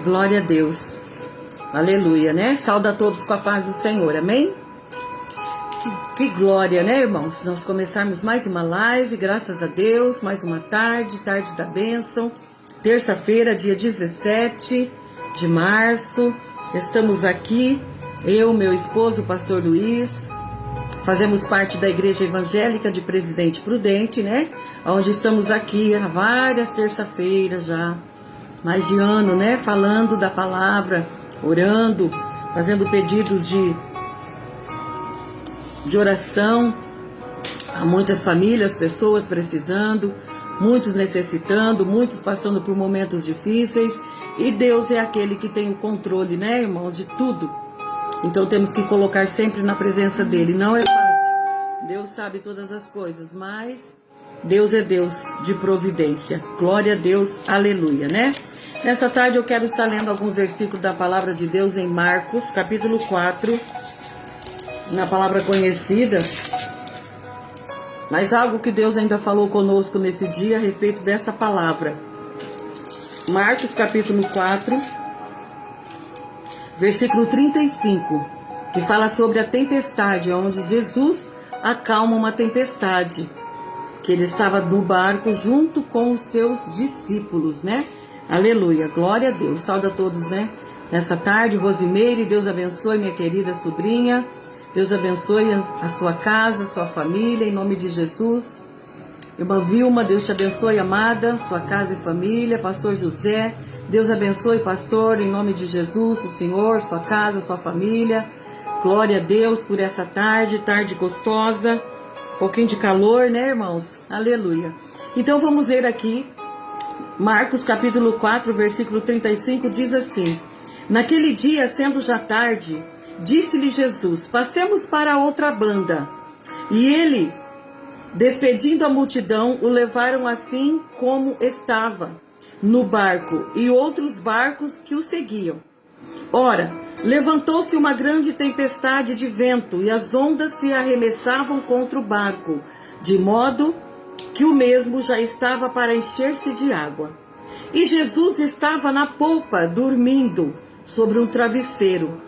Glória a Deus. Aleluia, né? Sauda a todos com a paz do Senhor, amém? Que glória, né, irmãos? Nós começarmos mais uma live, graças a Deus, mais uma tarde da bênção. Terça-feira, dia 17 de março. Estamos aqui, eu, meu esposo, o pastor Luiz. Fazemos parte da Igreja Evangélica de Presidente Prudente, né? Onde estamos aqui há várias terça-feiras já. Mais de ano, né? Falando da palavra, orando, fazendo pedidos de oração. Há muitas famílias, pessoas precisando, muitos necessitando, muitos passando por momentos difíceis. E Deus é aquele que tem o controle, né, irmãos, de tudo. Então temos que colocar sempre na presença dele. Não é fácil. Deus sabe todas as coisas, mas Deus é Deus de providência. Glória a Deus, aleluia, né? Nessa tarde eu quero estar lendo alguns versículos da palavra de Deus em Marcos, capítulo 4, na palavra conhecida, mas algo que Deus ainda falou conosco nesse dia a respeito dessa palavra. Marcos, capítulo 4, versículo 35, que fala sobre a tempestade, onde Jesus acalma uma tempestade, que ele estava no barco junto com os seus discípulos, né? Aleluia, glória a Deus. Sauda a todos, né? Nessa tarde, Rosimeire, Deus abençoe minha querida sobrinha. Deus abençoe a sua casa, a sua família, em nome de Jesus. Irmã Vilma, Deus te abençoe, amada, sua casa e família. Pastor José, Deus abençoe, pastor, em nome de Jesus, o Senhor, sua casa, sua família. Glória a Deus por essa tarde gostosa. Um pouquinho de calor, né, irmãos? Aleluia. Então vamos ler aqui. Marcos capítulo 4, versículo 35, diz assim: Naquele dia, sendo já tarde, disse-lhe Jesus: Passemos para a outra banda. E ele, despedindo a multidão, o levaram assim como estava, no barco, e outros barcos que o seguiam. Ora, levantou-se uma grande tempestade de vento, e as ondas se arremessavam contra o barco, de modo que o mesmo já estava para encher-se de água. E Jesus estava na polpa, dormindo, sobre um travesseiro.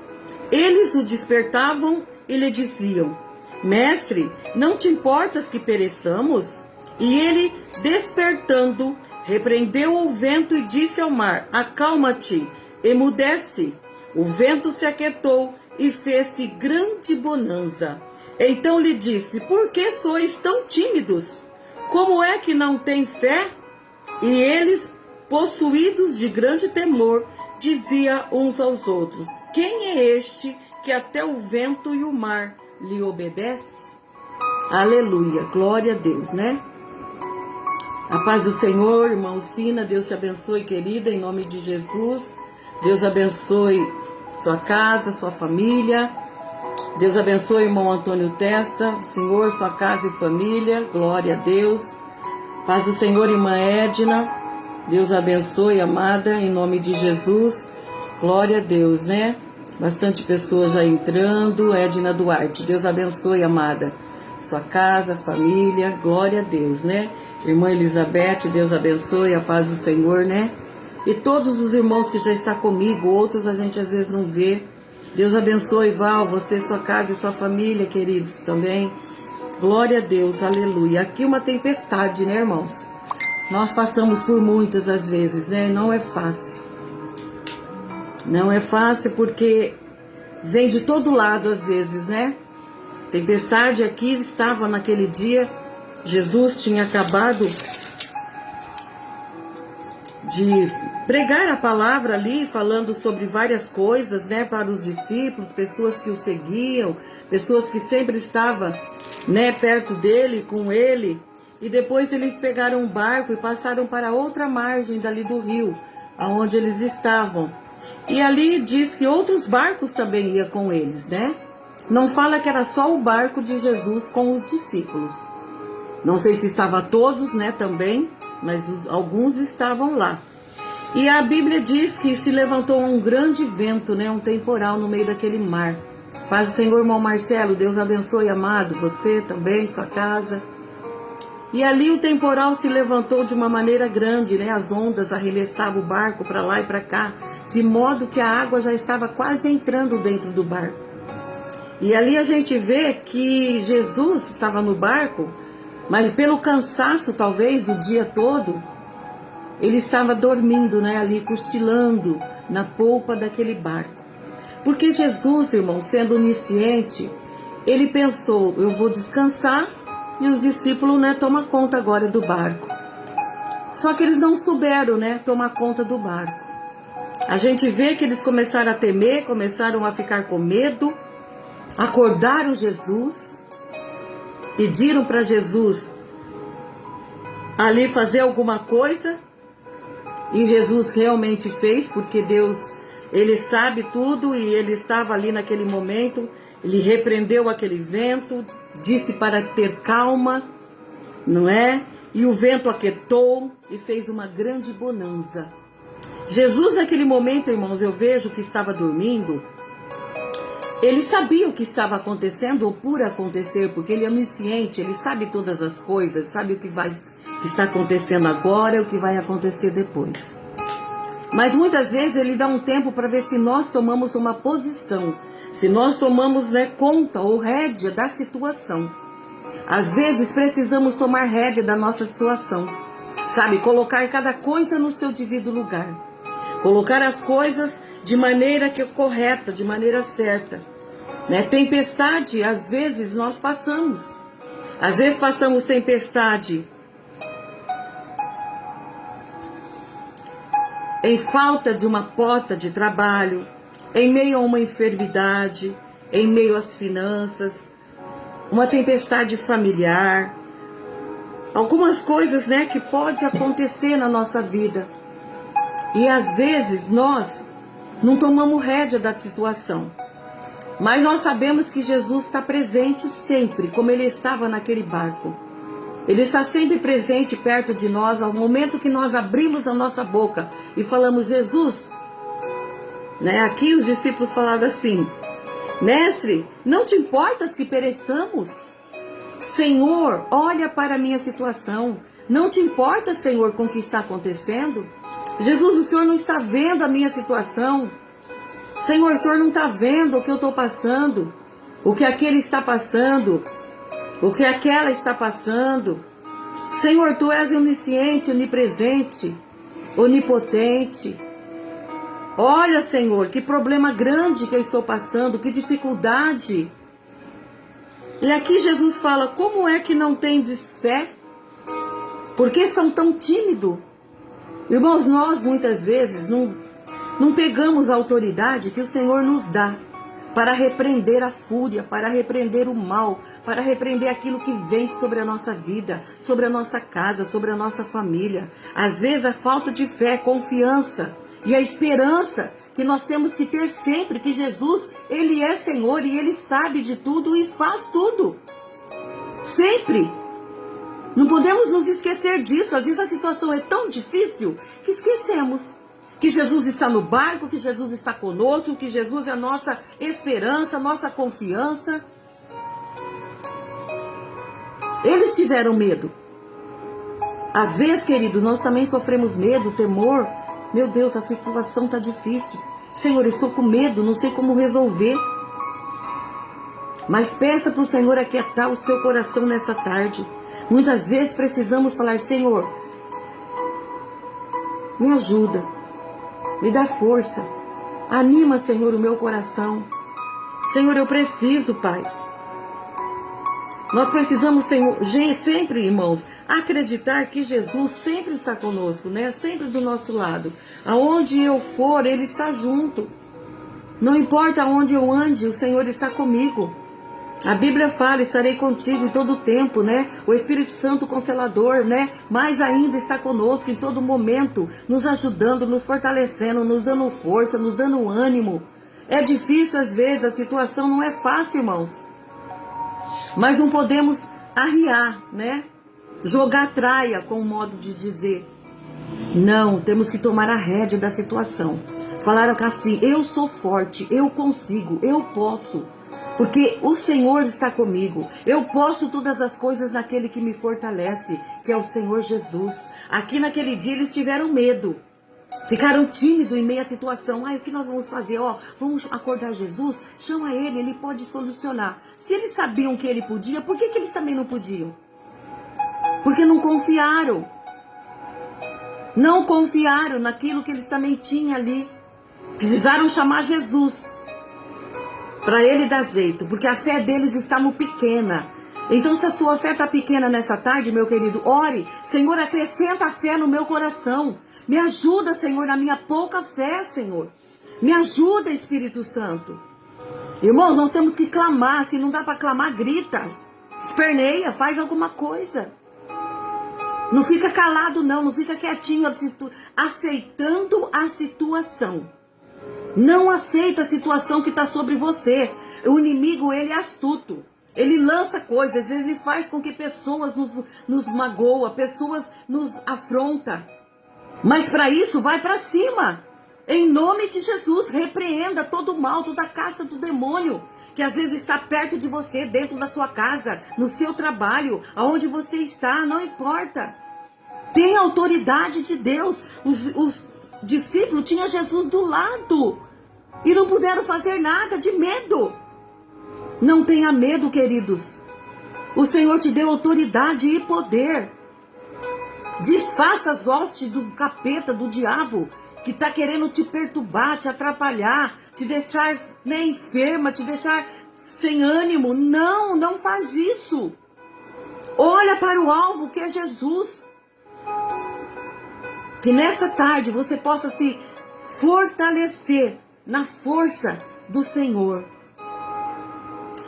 Eles o despertavam e lhe diziam: Mestre, não te importas que pereçamos? E ele, despertando, repreendeu o vento e disse ao mar: Acalma-te, emudece. O vento se aquietou e fez-se grande bonança. Então lhe disse: Por que sois tão tímidos? Como é que não têm fé? E eles, possuídos de grande temor, diziam uns aos outros: Quem é este que até o vento e o mar lhe obedece? Aleluia, glória a Deus, né? A paz do Senhor, irmão Sina, Deus te abençoe, querida, em nome de Jesus. Deus abençoe sua casa, sua família. Deus abençoe, irmão Antônio Testa, Senhor, sua casa e família. Glória a Deus. Paz do Senhor, irmã Edna. Deus abençoe, amada, em nome de Jesus. Glória a Deus, né? Bastante pessoas já entrando. Edna Duarte, Deus abençoe, amada, sua casa, família. Glória a Deus, né? Irmã Elizabeth, Deus abençoe, a paz do Senhor, né? E todos os irmãos que já estão comigo, outros a gente às vezes não vê. Deus abençoe, Val, você, sua casa e sua família, queridos, também. Glória a Deus, aleluia. Aqui uma tempestade, né, irmãos? Nós passamos por muitas às vezes, né? Não é fácil. Não é fácil porque vem de todo lado às vezes, né? Tempestade aqui estava naquele dia. Jesus tinha acabado de pregar a palavra ali, falando sobre várias coisas, né, para os discípulos, pessoas que o seguiam, pessoas que sempre estavam, né, perto dele, com ele. E depois eles pegaram um barco e passaram para outra margem dali do rio, aonde eles estavam. E ali diz que outros barcos também iam com eles, né? Não fala que era só o barco de Jesus com os discípulos. Não sei se estavam todos, né, também, mas alguns estavam lá. E a Bíblia diz que se levantou um grande vento, né, um temporal no meio daquele mar. Paz do Senhor, irmão Marcelo, Deus abençoe, amado, você também, sua casa. E ali o temporal se levantou de uma maneira grande, né? As ondas arremessavam o barco para lá e para cá. de modo que a água já estava quase entrando dentro do barco. E ali a gente vê que Jesus estava no barco, mas pelo cansaço, talvez, o dia todo, ele estava dormindo, né, ali, cochilando na polpa daquele barco. Porque Jesus, irmão, sendo onisciente, ele pensou, eu vou descansar e os discípulos, né, tomam conta agora do barco. Só que eles não souberam, né, tomar conta do barco. A gente vê que eles começaram a temer, começaram a ficar com medo, acordaram Jesus, pediram para Jesus ali fazer alguma coisa, e Jesus realmente fez, porque Deus, ele sabe tudo, e ele estava ali naquele momento, ele repreendeu aquele vento, disse para ter calma, não é? E o vento aquietou e fez uma grande bonança. Jesus naquele momento, irmãos, eu vejo que estava dormindo. Ele sabia o que estava acontecendo ou por acontecer, porque ele é onisciente, ele sabe todas as coisas, sabe o que está acontecendo agora e o que vai acontecer depois. Mas muitas vezes ele dá um tempo para ver se nós tomamos uma posição, se nós tomamos, né, conta ou rédea da situação. Às vezes precisamos tomar rédea da nossa situação, sabe? Colocar cada coisa no seu devido lugar. Colocar as coisas de maneira que é correta, de maneira certa. Né? Tempestade, às vezes nós passamos. Às vezes passamos tempestade em falta de uma porta de trabalho, em meio a uma enfermidade, em meio às finanças, uma tempestade familiar, algumas coisas, né, que pode acontecer na nossa vida. E às vezes nós não tomamos rédea da situação. Mas nós sabemos que Jesus está presente sempre, como ele estava naquele barco. Ele está sempre presente perto de nós, ao momento que nós abrimos a nossa boca e falamos, Jesus, né? Aqui os discípulos falaram assim, mestre, não te importas que pereçamos? Senhor, olha para a minha situação. Não te importa, Senhor, com o que está acontecendo? Jesus, o Senhor não está vendo a minha situação? Senhor, o Senhor não está vendo o que eu estou passando? O que aquele está passando? O que aquela está passando? Senhor, Tu és onisciente, onipresente, onipotente. Olha, Senhor, que problema grande que eu estou passando, que dificuldade. E aqui Jesus fala, como é que não tendes fé? Por que são tão tímidos? Irmãos, nós muitas vezes não pegamos a autoridade que o Senhor nos dá para repreender a fúria, para repreender o mal, para repreender aquilo que vem sobre a nossa vida, sobre a nossa casa, sobre a nossa família. Às vezes a falta de fé, confiança e a esperança que nós temos que ter sempre, que Jesus, Ele é Senhor e Ele sabe de tudo e faz tudo. Sempre. Não podemos nos esquecer disso. Às vezes a situação é tão difícil que esquecemos que Jesus está no barco, que Jesus está conosco, que Jesus é a nossa esperança, a nossa confiança. Eles tiveram medo. Às vezes, queridos, nós também sofremos medo, temor. Meu Deus, a situação está difícil. Senhor, eu estou com medo, não sei como resolver. Mas peça para o Senhor aquietar o seu coração nessa tarde. Muitas vezes precisamos falar, Senhor, me ajuda, me dá força, anima, Senhor, o meu coração. Senhor, eu preciso, Pai. Nós precisamos, Senhor, sempre, irmãos, acreditar que Jesus sempre está conosco, né? Sempre do nosso lado. Aonde eu for, Ele está junto. Não importa aonde eu ande, o Senhor está comigo. A Bíblia fala, estarei contigo em todo o tempo, né? O Espírito Santo Consolador, né? Mais ainda está conosco em todo momento, nos ajudando, nos fortalecendo, nos dando força, nos dando ânimo. É difícil às vezes, a situação não é fácil, irmãos. Mas não podemos arriar, né? Jogar traia, com o modo de dizer. Não, temos que tomar a rédea da situação. Falaram assim, eu sou forte, eu consigo, eu posso. Porque o Senhor está comigo. Eu posso todas as coisas naquele que me fortalece, que é o Senhor Jesus. Aqui naquele dia eles tiveram medo. Ficaram tímidos em meio à situação. O que nós vamos fazer? Vamos acordar Jesus? Chama ele pode solucionar. Se eles sabiam que ele podia, por que eles também não podiam? Porque não confiaram. Não confiaram naquilo que eles também tinham ali. Precisaram chamar Jesus para ele dar jeito, porque a fé deles estava pequena. Então, se a sua fé está pequena nessa tarde, meu querido, ore. Senhor, acrescenta a fé no meu coração. Me ajuda, Senhor, na minha pouca fé, Senhor. Me ajuda, Espírito Santo. Irmãos, nós temos que clamar. Se não dá para clamar, grita. Esperneia, faz alguma coisa. Não fica calado, não. Não fica quietinho, aceitando a situação. Não aceita a situação que está sobre você. O inimigo, ele é astuto. Ele lança coisas, ele faz com que pessoas nos magoam, pessoas nos afrontam. Mas para isso, vai para cima. Em nome de Jesus, repreenda todo o mal, toda a casta do demônio, que às vezes está perto de você, dentro da sua casa, no seu trabalho, aonde você está, não importa. Tem a autoridade de Deus. Os discípulos tinham Jesus do lado e não puderam fazer nada, de medo. Não tenha medo, queridos. O Senhor te deu autoridade e poder. Desfaça as hostes do capeta, do diabo, que está querendo te perturbar, te atrapalhar, te deixar enferma, te deixar sem ânimo. Não, não faz isso. Olha para o alvo, que é Jesus. Que nessa tarde você possa se fortalecer na força do Senhor.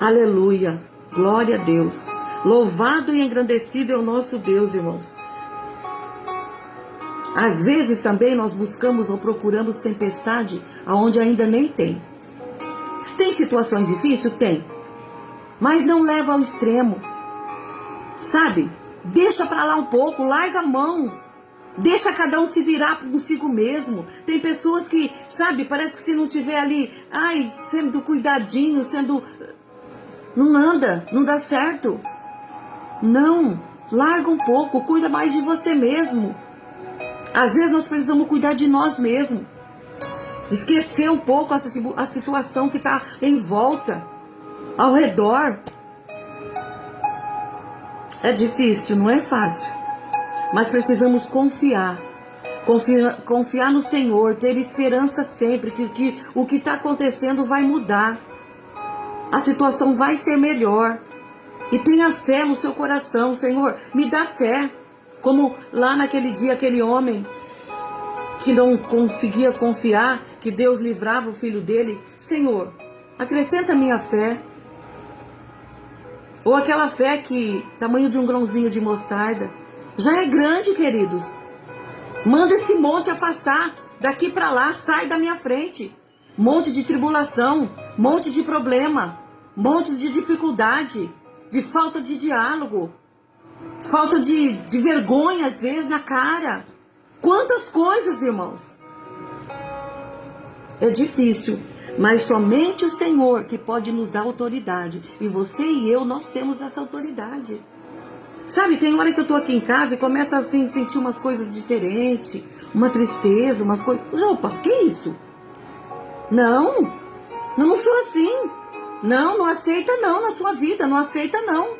Aleluia, glória a Deus. Louvado e engrandecido é o nosso Deus, irmãos. Às vezes também nós buscamos ou procuramos tempestade aonde ainda nem tem. Tem situações difíceis? Tem. Mas não leva ao extremo. Sabe? Deixa pra lá um pouco, larga a mão. Deixa cada um se virar consigo mesmo. Tem pessoas que, sabe, parece que se não tiver ali, sendo cuidadinho, não anda, não dá certo. Não, larga um pouco, cuida mais de você mesmo. Às vezes nós precisamos cuidar de nós mesmos. Esquecer um pouco a situação que está em volta, ao redor. É difícil, não é fácil. Mas precisamos confiar. Confiar no Senhor, ter esperança sempre que o que está acontecendo vai mudar. A situação vai ser melhor. E tenha fé no seu coração. Senhor, me dá fé. Como lá naquele dia, aquele homem que não conseguia confiar que Deus livrava o filho dele. Senhor, acrescenta a minha fé. Ou aquela fé que, tamanho de um grãozinho de mostarda, já é grande, queridos. Manda esse monte afastar. Daqui para lá, sai da minha frente. Monte de tribulação, monte de problema, montes de dificuldade, de falta de diálogo, falta de vergonha às vezes na cara. Quantas coisas, irmãos. É difícil, mas somente o Senhor que pode nos dar autoridade. E você e eu, nós temos essa autoridade. Sabe, tem hora que eu tô aqui em casa e começo assim, a sentir umas coisas diferentes, uma tristeza, umas coisas. Opa, que isso? Não sou assim. Não aceita não na sua vida, não aceita não.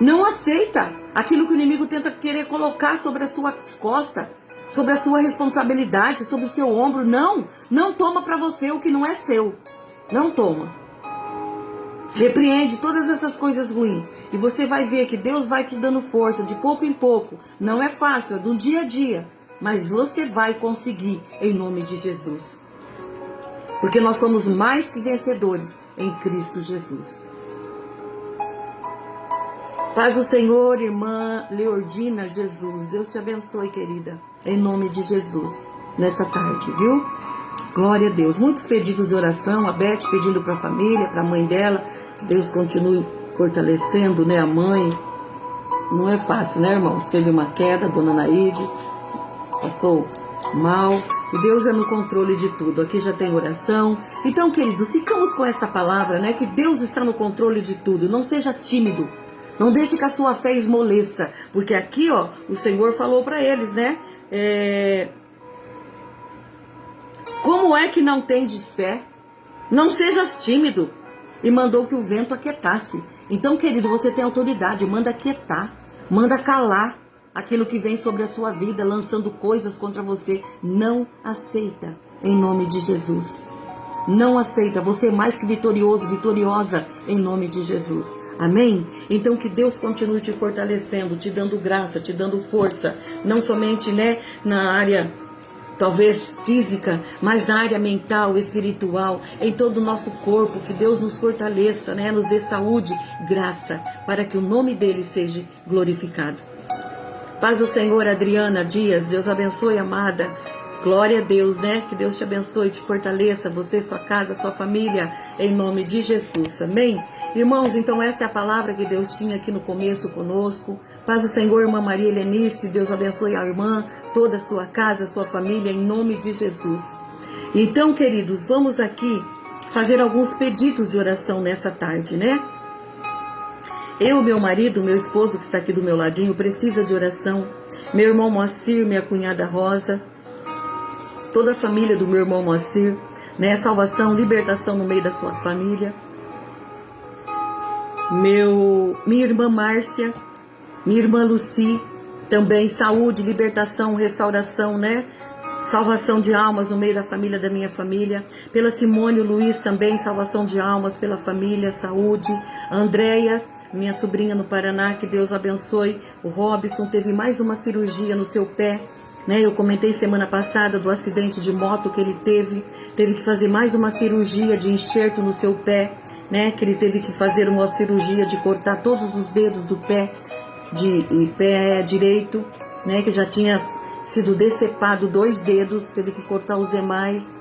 Não aceita aquilo que o inimigo tenta querer colocar sobre as suas costas, sobre a sua responsabilidade, sobre o seu ombro. Não toma para você o que não é seu. Não toma. Repreende todas essas coisas ruins. E você vai ver que Deus vai te dando força de pouco em pouco. Não é fácil, é do dia a dia. Mas você vai conseguir em nome de Jesus. Porque nós somos mais que vencedores em Cristo Jesus. Paz do Senhor, irmã Leordina Jesus. Deus te abençoe, querida. Em nome de Jesus. Nessa tarde, viu? Glória a Deus. Muitos pedidos de oração. A Beth pedindo para a família, para a mãe dela. Que Deus continue fortalecendo, né, a mãe. Não é fácil, né, irmãos? Teve uma queda, dona Naide. Passou mal. E Deus é no controle de tudo. Aqui já tem oração. Então, queridos, ficamos com esta palavra, né? Que Deus está no controle de tudo. Não seja tímido. Não deixe que a sua fé esmoleça. Porque aqui, ó, o Senhor falou para eles, né? Como é que não tendes fé? Não sejas tímido. E mandou que o vento aquietasse. Então, querido, você tem autoridade, manda aquietar, manda calar aquilo que vem sobre a sua vida, lançando coisas contra você. Não aceita, em nome de Jesus. Não aceita, você é mais que vitorioso, vitoriosa, em nome de Jesus. Amém? Então que Deus continue te fortalecendo, te dando graça, te dando força, não somente, né, na área talvez física, mas na área mental, espiritual, em todo o nosso corpo, que Deus nos fortaleça, né, nos dê saúde, graça, para que o nome dele seja glorificado. Paz do Senhor, Adriana Dias, Deus abençoe, amada. Glória a Deus, né? Que Deus te abençoe, te fortaleça, você, sua casa, sua família, em nome de Jesus, amém? Irmãos, então esta é a palavra que Deus tinha aqui no começo conosco. Paz do Senhor, irmã Maria Helenice, Deus abençoe a irmã, toda a sua casa, sua família, em nome de Jesus. Então, queridos, vamos aqui fazer alguns pedidos de oração nessa tarde, né? Eu, meu marido, meu esposo que está aqui do meu ladinho, precisa de oração. Meu irmão Moacir, minha cunhada Rosa, toda a família do meu irmão Moacir, né? Salvação, libertação no meio da sua família. Minha irmã Márcia, minha irmã Luci, também saúde, libertação, restauração, né? Salvação de almas no meio da família da minha família. Pela Simone e o Luiz também, salvação de almas pela família, saúde. A Andréia, minha sobrinha no Paraná, que Deus abençoe. O Robson teve mais uma cirurgia no seu pé, né? Eu comentei semana passada do acidente de moto que ele teve que fazer mais uma cirurgia de enxerto no seu pé, né? Que ele teve que fazer uma cirurgia de cortar todos os dedos do pé direito, né? Que já tinha sido decepado 2 dedos, teve que cortar os demais.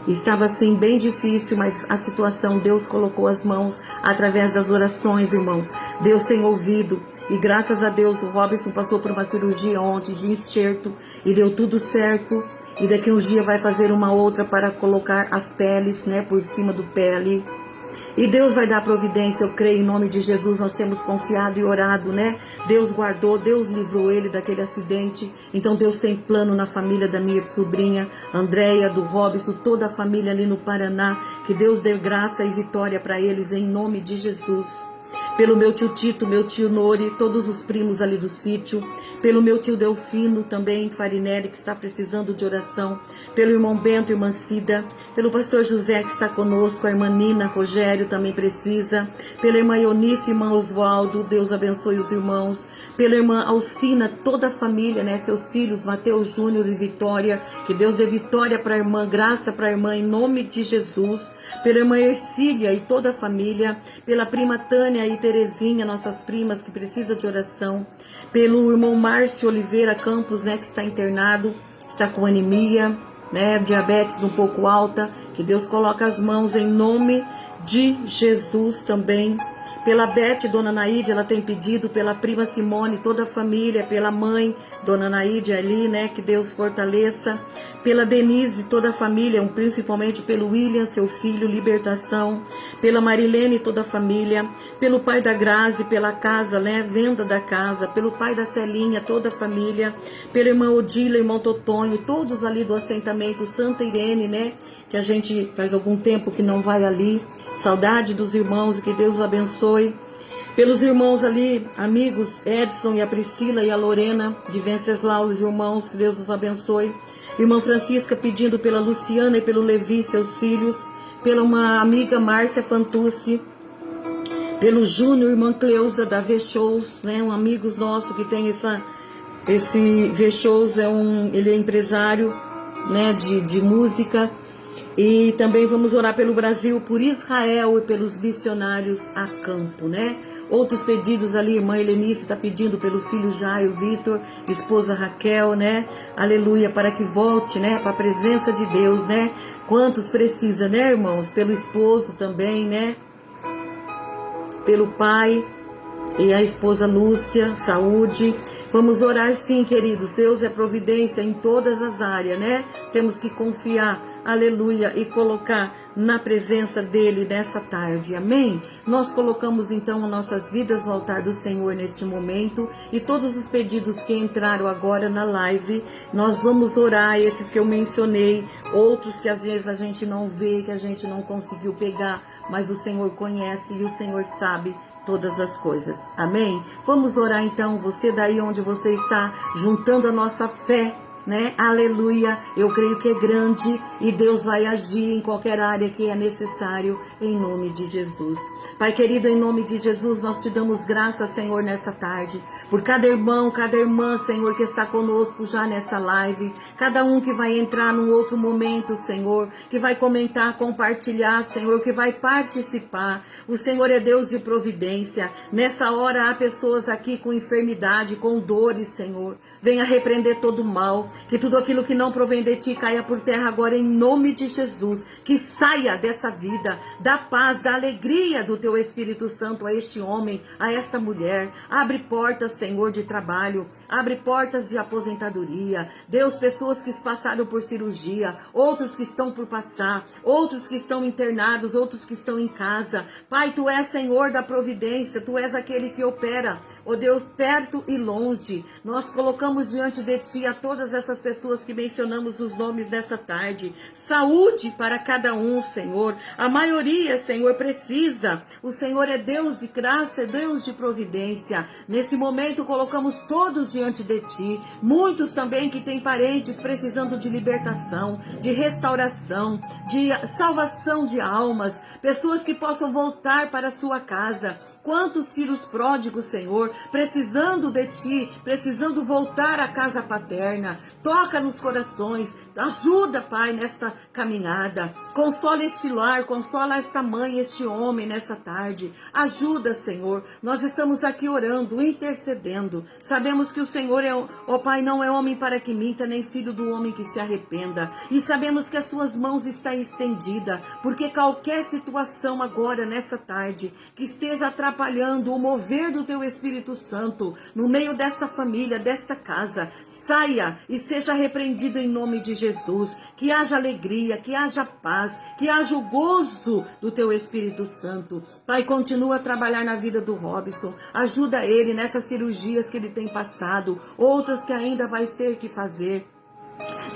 Estava assim bem difícil, mas a situação, Deus colocou as mãos através das orações, irmãos. Deus tem ouvido e graças a Deus o Robson passou por uma cirurgia ontem de enxerto e deu tudo certo. E daqui uns dias vai fazer uma outra para colocar as peles, né, por cima do pé ali. E Deus vai dar providência, eu creio, em nome de Jesus. Nós temos confiado e orado, né? Deus guardou, Deus livrou ele daquele acidente. Então Deus tem plano na família da minha sobrinha, Andréia, do Robson, toda a família ali no Paraná. Que Deus dê graça e vitória para eles, em nome de Jesus. Pelo meu tio Tito, meu tio Nori, todos os primos ali do sítio. Pelo meu tio Delfino também, Farinelli, que está precisando de oração. Pelo irmão Bento, irmã Cida. Pelo pastor José, que está conosco. A irmã Nina, Rogério também precisa. Pela irmã Eunice, irmão Oswaldo, Deus abençoe os irmãos. Pela irmã Alcina, toda a família, né? Seus filhos, Mateus Júnior e Vitória. Que Deus dê vitória para a irmã, graça para a irmã, em nome de Jesus. Pela irmã Ercília e toda a família. Pela prima Tânia e Terezinha, nossas primas, que precisam de oração. Pelo irmão Márcio Oliveira Campos, né, que está internado, está com anemia, né, diabetes um pouco alta, que Deus coloca as mãos em nome de Jesus também. Pela Beth, Dona Naide, ela tem pedido, pela prima Simone, toda a família, pela mãe, Dona Naide ali, né, que Deus fortaleça. Pela Denise, toda a família, principalmente pelo William, seu filho, libertação. Pela Marilene, toda a família. Pelo pai da Grazi, pela casa, né, venda da casa. Pelo pai da Celinha, toda a família. Pela irmã Odila, irmão Totonho, todos ali do assentamento Santa Irene, né, que a gente faz algum tempo que não vai ali. Saudade dos irmãos, que Deus os abençoe. Pelos irmãos ali, amigos, Edson e a Priscila e a Lorena, de Venceslau, os irmãos, que Deus os abençoe. Irmã Francisca pedindo pela Luciana e pelo Levi, seus filhos. Pela uma amiga Márcia Fantucci. Pelo Júnior, irmã Cleusa da V-Shows, né? Um amigo nosso que tem esse V-Shows, ele é empresário, né? de música. E também vamos orar pelo Brasil, por Israel e pelos missionários a campo, né? Outros pedidos ali, irmã Helenice está pedindo pelo filho Jairo Vitor, esposa Raquel, né? Aleluia, para que volte, né? Para a presença de Deus, né? Quantos precisa, né, irmãos? Pelo esposo também, né? Pelo pai e a esposa Lúcia, saúde. Vamos orar sim, queridos. Deus é providência em todas as áreas, né? Temos que confiar aleluia, e colocar na presença dele nessa tarde, amém? Nós colocamos então as nossas vidas no altar do Senhor neste momento, e todos os pedidos que entraram agora na live, nós vamos orar, esses que eu mencionei, outros que às vezes a gente não vê, que a gente não conseguiu pegar, mas o Senhor conhece e o Senhor sabe todas as coisas, amém? Vamos orar então, você daí onde você está, juntando a nossa fé, né? Aleluia, eu creio que é grande e Deus vai agir em qualquer área que é necessário, em nome de Jesus. Pai querido, em nome de Jesus, nós te damos graça, Senhor, nessa tarde, por cada irmão, cada irmã, Senhor, que está conosco já nessa live, cada um que vai entrar num outro momento, Senhor, que vai comentar, compartilhar, Senhor, que vai participar. O Senhor é Deus de providência. Nessa hora há pessoas aqui com enfermidade, com dores, Senhor. Venha repreender todo o mal, que tudo aquilo que não provém de ti caia por terra agora em nome de Jesus, que saia dessa vida, da paz, da alegria do teu Espírito Santo a este homem, a esta mulher. Abre portas, Senhor, de trabalho, abre portas de aposentadoria. Deus, pessoas que passaram por cirurgia, outros que estão por passar, outros que estão internados, outros que estão em casa. Pai, tu és Senhor da providência, tu és aquele que opera, ó Deus, perto e longe. Nós colocamos diante de ti a todas essas pessoas que mencionamos os nomes nessa tarde. Saúde para cada um, Senhor. A maioria, Senhor, precisa. O Senhor é Deus de graça, é Deus de providência. Nesse momento colocamos todos diante de ti. Muitos também que têm parentes precisando de libertação, de restauração, de salvação de almas. Pessoas que possam voltar para a sua casa. Quantos filhos pródigos, Senhor, precisando de ti, precisando voltar à casa paterna. Toca nos corações, ajuda, Pai, nesta caminhada. Consola este lar, consola esta mãe, este homem nessa tarde. Ajuda, Senhor. Nós estamos aqui orando, intercedendo. Sabemos que o Senhor ó Pai, não é homem para que minta, nem filho do homem que se arrependa. E sabemos que as suas mãos estão estendidas, porque qualquer situação agora, nessa tarde, que esteja atrapalhando o mover do teu Espírito Santo no meio desta família, desta casa, saia e seja repreendido em nome de Jesus. Que haja alegria, que haja paz, que haja o gozo do teu Espírito Santo. Pai, continua a trabalhar na vida do Robson. Ajuda ele nessas cirurgias que ele tem passado, outras que ainda vai ter que fazer.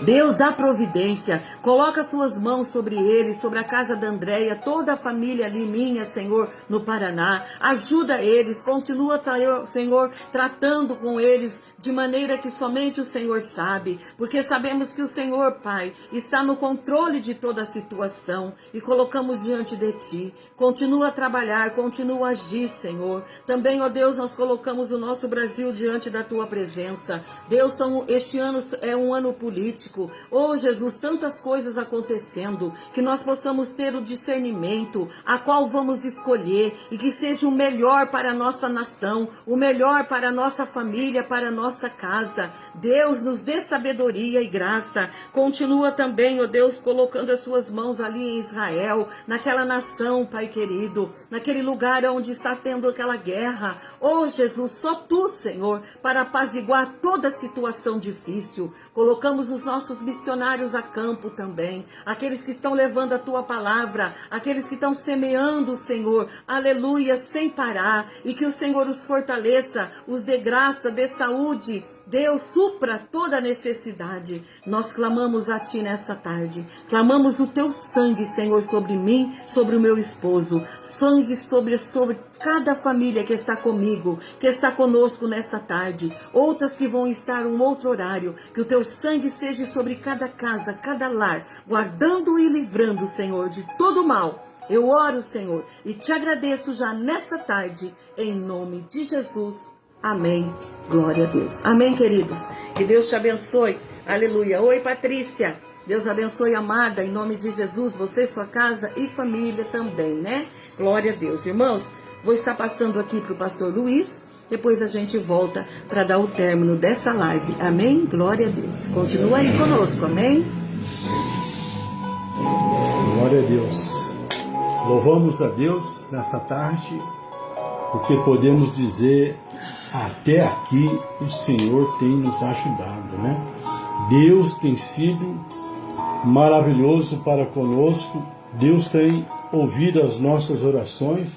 Deus dá providência, coloca suas mãos sobre ele, sobre a casa da Andréia, toda a família ali minha, Senhor, no Paraná. Ajuda eles, continua, Senhor, tratando com eles de maneira que somente o Senhor sabe, porque sabemos que o Senhor, Pai, está no controle de toda a situação e colocamos diante de ti. Continua a trabalhar, continua a agir, Senhor. Também, ó Deus, nós colocamos o nosso Brasil diante da tua presença. Deus, este ano é um ano político. Oh Jesus, tantas coisas acontecendo, que nós possamos ter o discernimento a qual vamos escolher e que seja o melhor para a nossa nação, o melhor para a nossa família, para a nossa casa. Deus, nos dê sabedoria e graça. Continua também, ó Deus, colocando as suas mãos ali em Israel, naquela nação, Pai querido, naquele lugar onde está tendo aquela guerra. Oh Jesus, só tu, Senhor, para apaziguar toda situação difícil. Colocamos os nossos missionários a campo também, aqueles que estão levando a tua palavra, aqueles que estão semeando, Senhor, aleluia, sem parar, e que o Senhor os fortaleça, os dê graça, dê saúde. Deus, supra toda necessidade. Nós clamamos a ti nessa tarde, clamamos o teu sangue, Senhor, sobre mim, sobre o meu esposo, sangue sobre cada família que está comigo, que está conosco nessa tarde, outras que vão estar um outro horário, que o teu sangue seja sobre cada casa, cada lar, guardando e livrando, Senhor, de todo mal. Eu oro, Senhor, e te agradeço já nesta tarde, em nome de Jesus. Amém. Glória a Deus. Amém, queridos. Que Deus te abençoe. Aleluia. Oi, Patrícia. Deus abençoe, amada, em nome de Jesus, você, sua casa e família também, né? Glória a Deus. Irmãos, vou estar passando aqui para o pastor Luiz, depois a gente volta para dar o término dessa live. Amém? Glória a Deus. Continua aí conosco, amém? Glória a Deus. Louvamos a Deus nessa tarde, porque podemos dizer, até aqui o Senhor tem nos ajudado, né? Deus tem sido maravilhoso para conosco. Deus tem ouvido as nossas orações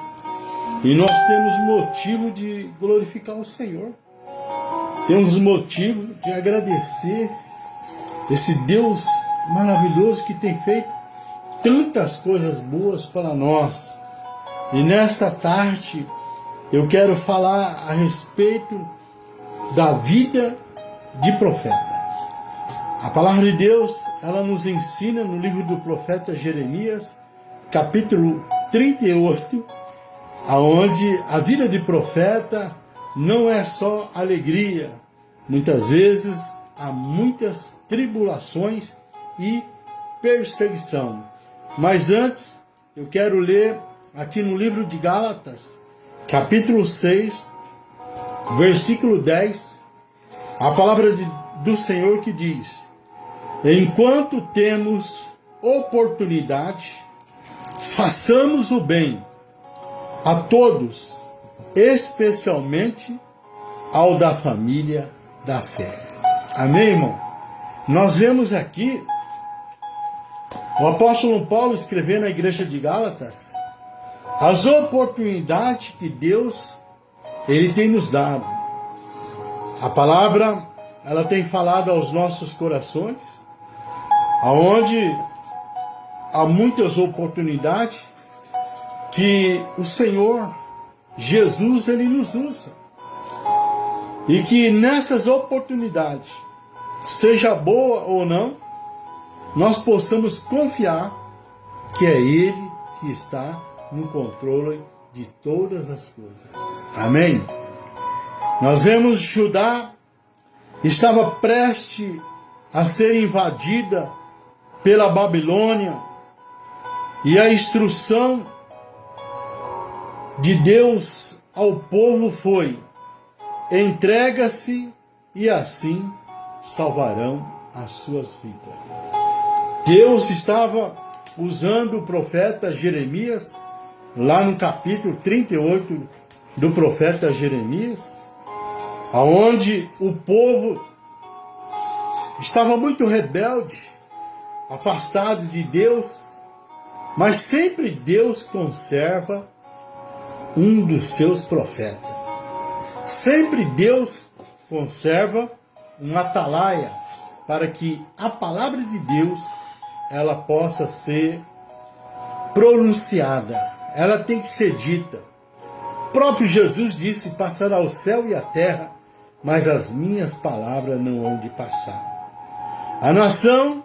e nós temos motivo de glorificar o Senhor. Temos motivo de agradecer esse Deus maravilhoso que tem feito tantas coisas boas para nós. E nesta tarde eu quero falar a respeito da vida de profeta. A palavra de Deus, ela nos ensina no livro do profeta Jeremias, capítulo 38, aonde a vida de profeta não é só alegria. Muitas vezes há muitas tribulações e perseguição. Mas antes, eu quero ler aqui no livro de Gálatas, capítulo 6, versículo 10, a palavra do Senhor que diz: enquanto temos oportunidade, façamos o bem a todos, especialmente ao da família da fé. Amém, irmão? Nós vemos aqui o apóstolo Paulo escrevendo à igreja de Gálatas as oportunidades que Deus ele tem nos dado. A palavra, ela tem falado aos nossos corações, aonde há muitas oportunidades que o Senhor Jesus ele nos usa. E que nessas oportunidades, seja boa ou não, nós possamos confiar que é Ele que está no controle de todas as coisas. Amém? Nós vemos Judá estava prestes a ser invadida pela Babilônia, e a instrução de Deus ao povo foi: entrega-se e assim salvarão as suas vidas. Deus estava usando o profeta Jeremias, lá no capítulo 38 do profeta Jeremias, aonde o povo estava muito rebelde, afastado de Deus, mas sempre Deus conserva um dos seus profetas. Sempre Deus conserva um atalaia para que a palavra de Deus ela possa ser pronunciada. Ela tem que ser dita. O próprio Jesus disse: passará o céu e a terra, mas as minhas palavras não hão de passar. A nação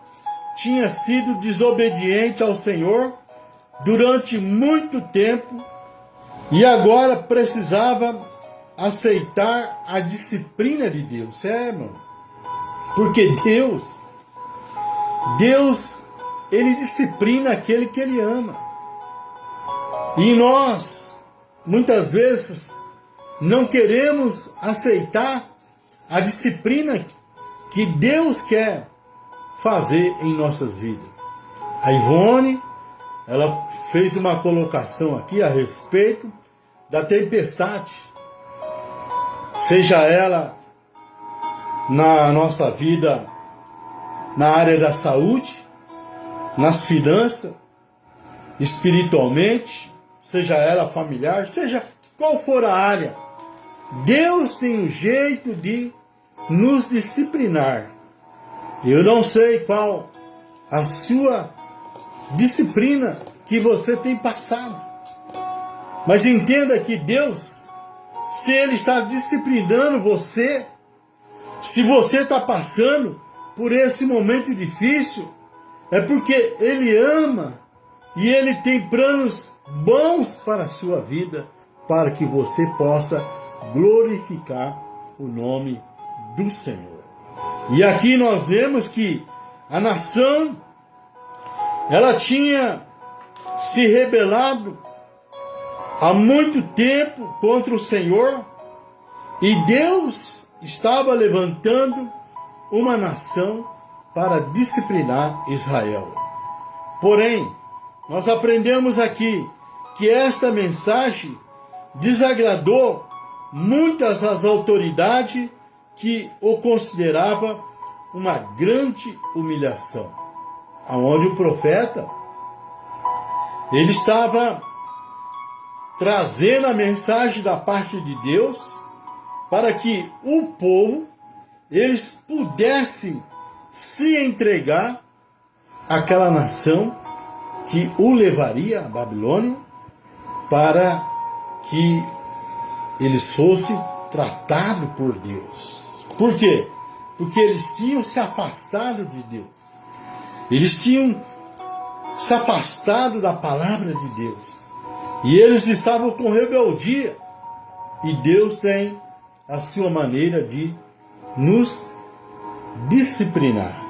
tinha sido desobediente ao Senhor durante muito tempo e agora precisava aceitar a disciplina de Deus. Irmão? Porque Deus, Ele disciplina aquele que Ele ama. E nós, muitas vezes, não queremos aceitar a disciplina que Deus quer fazer em nossas vidas. A Ivone, ela fez uma colocação aqui a respeito da tempestade. Seja ela na nossa vida, na área da saúde, nas finanças, espiritualmente, seja ela familiar, seja qual for a área, Deus tem um jeito de nos disciplinar. Eu não sei qual a sua disciplina que você tem passado, mas entenda que Deus, se Ele está disciplinando você, se você está passando por esse momento difícil, é porque Ele ama e Ele tem planos bons para a sua vida, para que você possa glorificar o nome do Senhor. E aqui nós vemos que a nação, ela tinha se rebelado há muito tempo contra o Senhor, e Deus estava levantando uma nação para disciplinar Israel. Porém, nós aprendemos aqui que esta mensagem desagradou muitas as autoridades que o considerava uma grande humilhação. onde o profeta ele estava trazendo a mensagem da parte de Deus para que o povo eles pudessem se entregar àquela nação que o levaria à Babilônia para que eles fossem tratados por Deus. Por quê? Porque eles tinham se afastado de Deus. Eles tinham se afastado da palavra de Deus. E eles estavam com rebeldia. E Deus tem a sua maneira de nos disciplinar.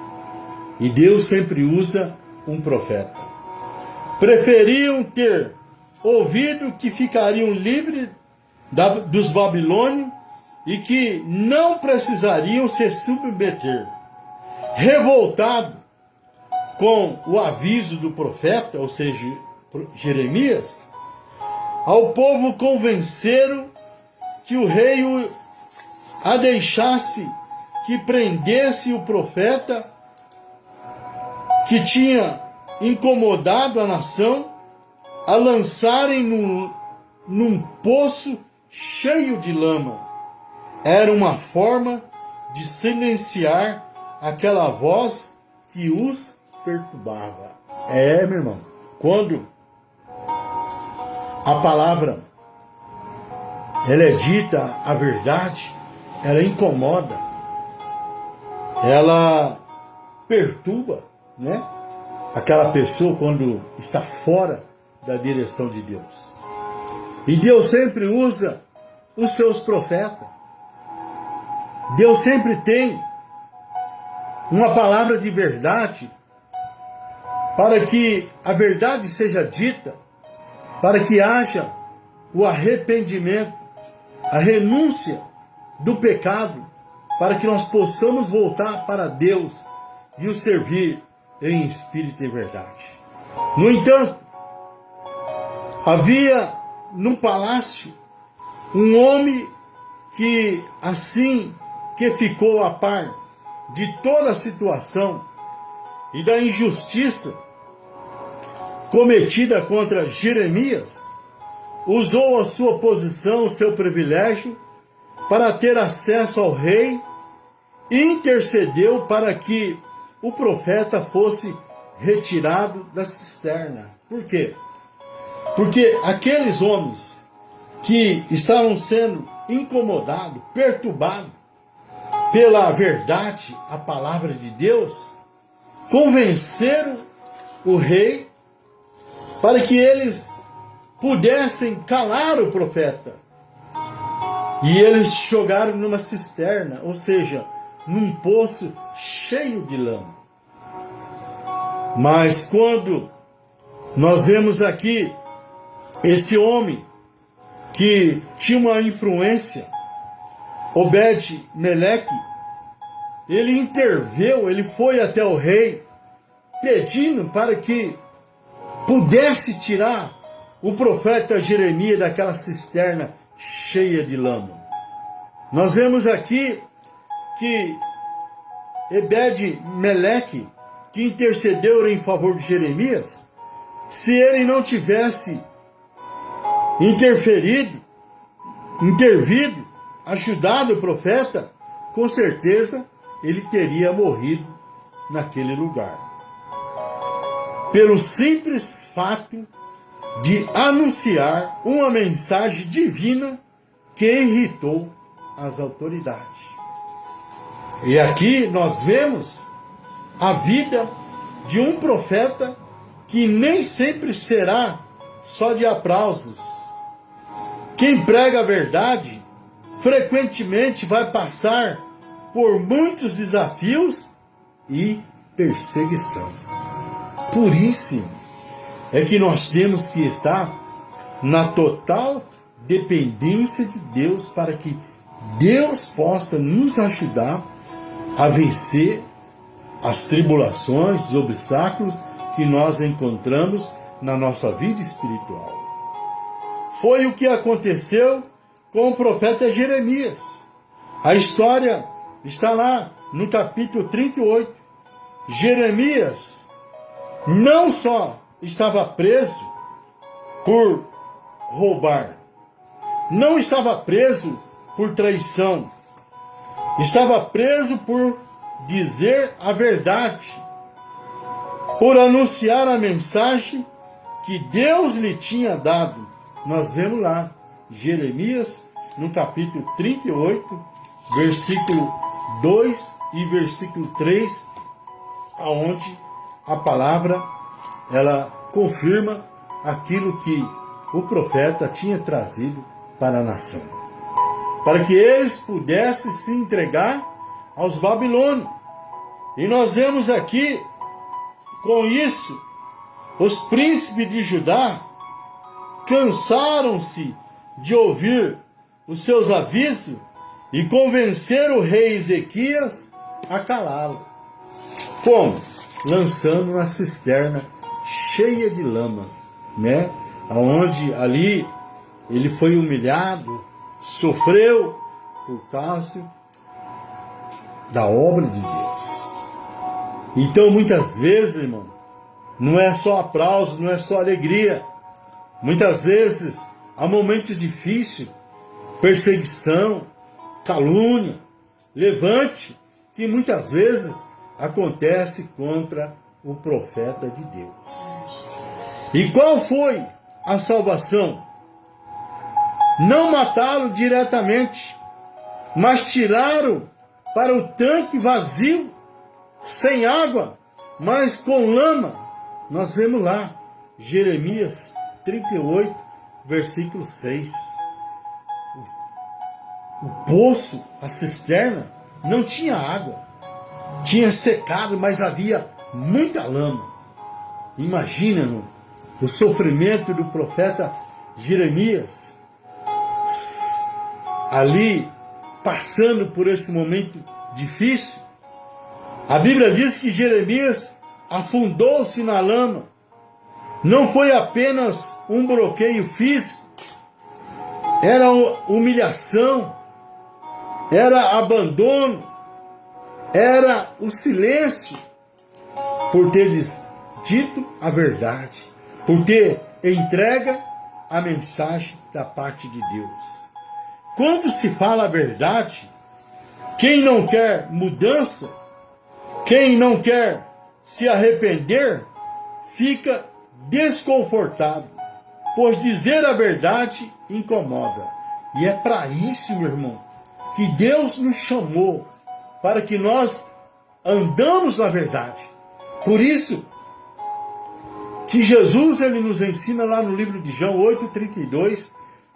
E Deus sempre usa um profeta. Preferiam ter ouvido que ficariam livres dos babilônios e que não precisariam se submeter. Revoltado com o aviso do profeta, ou seja, Jeremias, ao povo convenceram que o rei a deixasse que prendesse o profeta que tinha incomodado a nação, a lançarem num poço cheio de lama. Era uma forma de silenciar aquela voz que os perturbava. Meu irmão, quando a palavra ela é dita a verdade, ela incomoda, ela perturba, né? Aquela pessoa quando está fora da direção de Deus. E Deus sempre usa os seus profetas. Deus sempre tem uma palavra de verdade para que a verdade seja dita, para que haja o arrependimento, a renúncia do pecado, para que nós possamos voltar para Deus e o servir em espírito e verdade. No entanto, havia no palácio um homem que, assim que ficou a par de toda a situação e da injustiça cometida contra Jeremias, usou a sua posição, o seu privilégio, para ter acesso ao rei e intercedeu para que o profeta fosse retirado da cisterna. Por quê? Porque aqueles homens que estavam sendo incomodados, perturbados pela verdade, a palavra de Deus, convenceram o rei para que eles pudessem calar o profeta. E eles jogaram numa cisterna, ou seja, num poço cheio de lama. Mas quando nós vemos aqui esse homem que tinha uma influência, Obed-Meleque, ele interveio, ele foi até o rei, pedindo para que pudesse tirar o profeta Jeremias daquela cisterna cheia de lama. Nós vemos aqui que Obed-Meleque, que intercedeu em favor de Jeremias, se ele não tivesse intervido, ajudado o profeta, com certeza ele teria morrido naquele lugar. Pelo simples fato de anunciar uma mensagem divina que irritou as autoridades. E aqui nós vemos a vida de um profeta que nem sempre será só de aplausos. Quem prega a verdade frequentemente vai passar por muitos desafios e perseguição. Por isso é que nós temos que estar na total dependência de Deus para que Deus possa nos ajudar a vencer as tribulações, os obstáculos que nós encontramos na nossa vida espiritual. Foi o que aconteceu com o profeta Jeremias. A história está lá no capítulo 38. Jeremias não só estava preso por roubar, não estava preso por traição, estava preso por dizer a verdade, por anunciar a mensagem que Deus lhe tinha dado. Nós vemos lá, Jeremias, no capítulo 38, versículo 2 e versículo 3, aonde a palavra, ela confirma aquilo que o profeta tinha trazido para a nação, para que eles pudessem se entregar aos babilônios. E nós vemos aqui, com isso, os príncipes de Judá cansaram-se de ouvir os seus avisos e convenceram o rei Ezequias a calá-lo. Como? Lançando uma cisterna cheia de lama, né? Onde ali ele foi humilhado, sofreu por causa da obra de Deus. Então, muitas vezes, irmão, não é só aplauso, não é só alegria. Muitas vezes há momentos difíceis, perseguição, calúnia, levante, que muitas vezes acontece contra o profeta de Deus. E qual foi a salvação? Não matá-lo diretamente, mas tiraram para o tanque vazio, sem água, mas com lama. Nós vemos lá, Jeremias 38, versículo 6. O poço, a cisterna, não tinha água. Tinha secado, mas havia muita lama. Imagina o sofrimento do profeta Jeremias, ali, passando por esse momento difícil. A Bíblia diz que Jeremias afundou-se na lama. Não foi apenas um bloqueio físico, era humilhação, era abandono, era o silêncio, por ter dito a verdade, por ter entregue a mensagem da parte de Deus. Quando se fala a verdade, quem não quer mudança, quem não quer se arrepender, fica desconfortado, pois dizer a verdade incomoda. E é para isso, meu irmão, que Deus nos chamou, para que nós andamos na verdade. Por isso que Jesus, ele nos ensina lá no livro de João 8,32,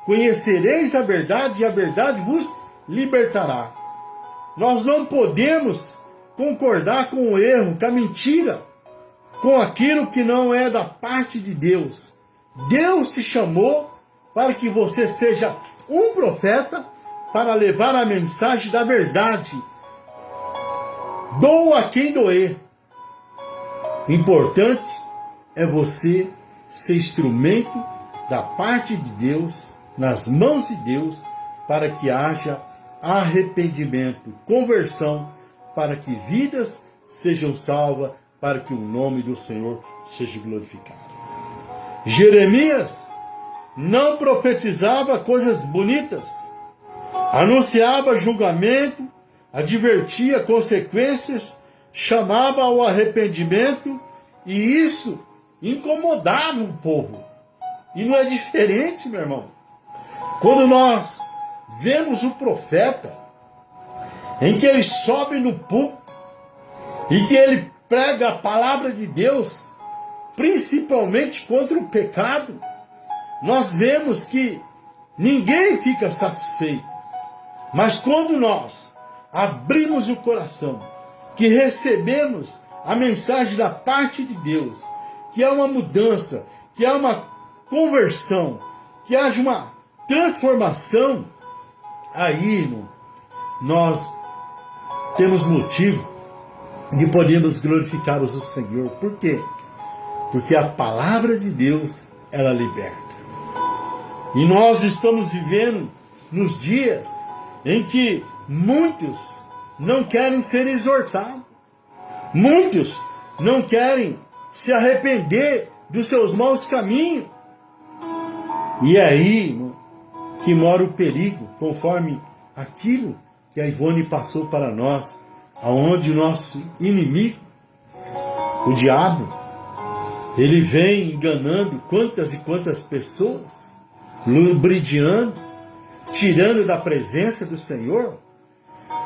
conhecereis a verdade e a verdade vos libertará. Nós não podemos concordar com o erro, com a mentira, com aquilo que não é da parte de Deus. Deus te chamou para que você seja um profeta, para levar a mensagem da verdade. Doa quem doer. Importante é você ser instrumento da parte de Deus, nas mãos de Deus, para que haja arrependimento, conversão, para que vidas sejam salvas, para que o nome do Senhor seja glorificado. Jeremias não profetizava coisas bonitas, anunciava julgamento, advertia consequências, chamava ao arrependimento, e isso incomodava o povo. E não é diferente, meu irmão. Quando nós vemos o profeta, em que ele sobe no púlpito e que ele prega a palavra de Deus, principalmente contra o pecado, nós vemos que ninguém fica satisfeito. Mas quando nós abrimos o coração, que recebemos a mensagem da parte de Deus, que é uma mudança, que é uma conversão, que haja uma transformação, aí, irmão, nós temos motivo de podermos glorificar o Senhor. Por quê? Porque a palavra de Deus, ela liberta. E nós estamos vivendo nos dias em que muitos não querem ser exortados. Muitos não querem se arrepender dos seus maus caminhos. E é aí, irmão, que mora o perigo, conforme aquilo que a Ivone passou para nós, aonde o nosso inimigo, o diabo, ele vem enganando quantas e quantas pessoas, lubridiando, tirando da presença do Senhor,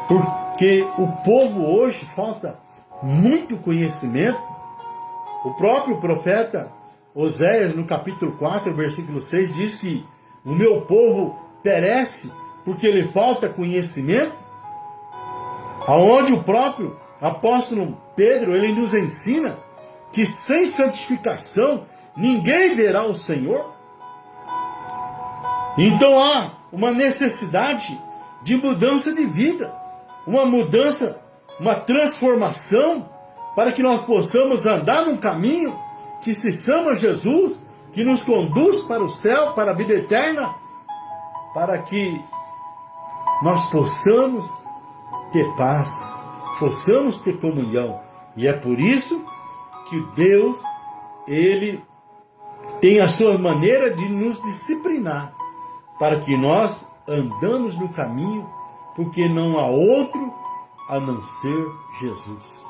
porque o povo hoje falta muito conhecimento. O próprio profeta Oséias, no capítulo 4, versículo 6, diz que o meu povo perece porque lhe falta conhecimento. Aonde o próprio apóstolo Pedro, ele nos ensina que sem santificação ninguém verá o Senhor. Então há uma necessidade de mudança de vida, uma mudança, uma transformação, para que nós possamos andar num caminho que se chama Jesus, que nos conduz para o céu, para a vida eterna, para que nós possamos ter paz, possamos ter comunhão. E é por isso que Deus, ele tem a sua maneira de nos disciplinar, para que nós andamos no caminho, porque não há outro a não ser Jesus.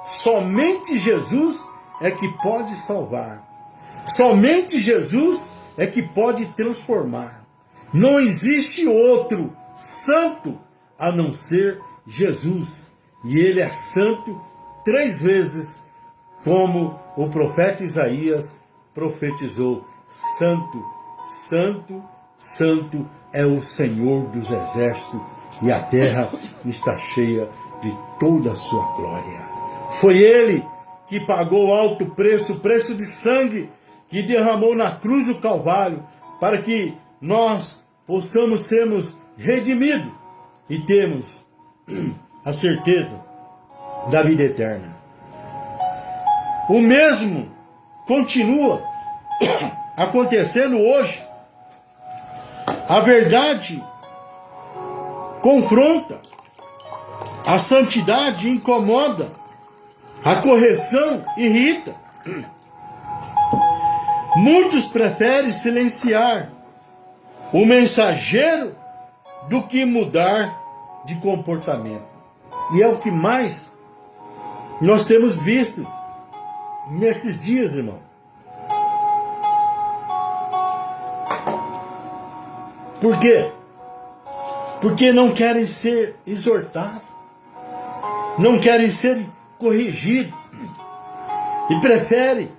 Somente Jesus é que pode salvar. Somente Jesus é que pode transformar. Não existe outro santo a não ser Jesus. E ele é santo 3 vezes, como o profeta Isaías profetizou: santo, santo, santo é o Senhor dos exércitos, e a terra está cheia de toda a sua glória. Foi ele que pagou alto preço, o preço de sangue, que derramou na cruz do Calvário, para que nós possamos sermos redimidos e temos a certeza da vida eterna. O mesmo continua acontecendo hoje. A verdade confronta, a santidade incomoda, a correção irrita. Muitos preferem silenciar o mensageiro do que mudar de comportamento. E é o que mais nós temos visto nesses dias, irmão. Por quê? Porque não querem ser exortados, não querem ser corrigidos, e preferem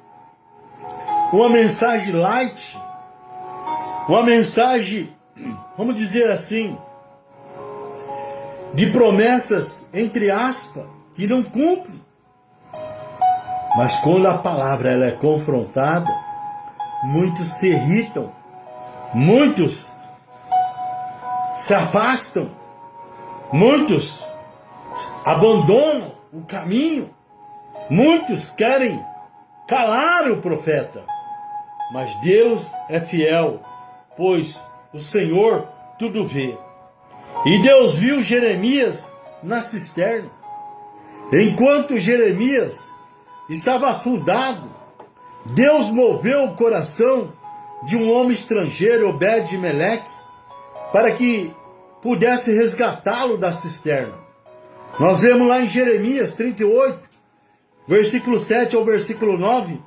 uma mensagem light, uma mensagem, vamos dizer assim, de promessas, entre aspas, que não cumpre. Mas quando a palavra ela é confrontada, muitos se irritam, muitos se afastam, muitos abandonam o caminho, muitos querem calar o profeta. Mas Deus é fiel, pois o Senhor tudo vê. E Deus viu Jeremias na cisterna. Enquanto Jeremias estava afundado, Deus moveu o coração de um homem estrangeiro, Obed-Meleque, para que pudesse resgatá-lo da cisterna. Nós vemos lá em Jeremias 38, versículo 7 ao versículo 9,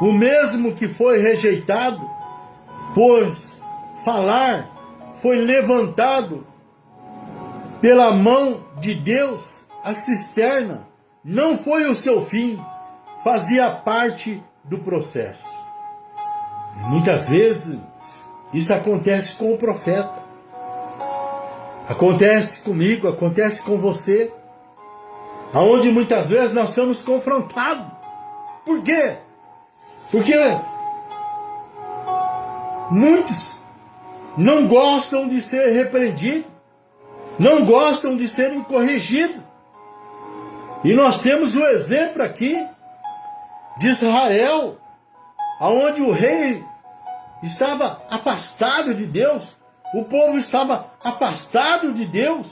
o mesmo que foi rejeitado por falar, foi levantado pela mão de Deus. A cisterna não foi o seu fim, fazia parte do processo. E muitas vezes isso acontece com o profeta, acontece comigo, acontece com você, aonde muitas vezes nós somos confrontados. Por quê? Porque muitos não gostam de ser repreendidos, não gostam de serem corrigidos. E nós temos o exemplo aqui de Israel, aonde o rei estava afastado de Deus, o povo estava afastado de Deus.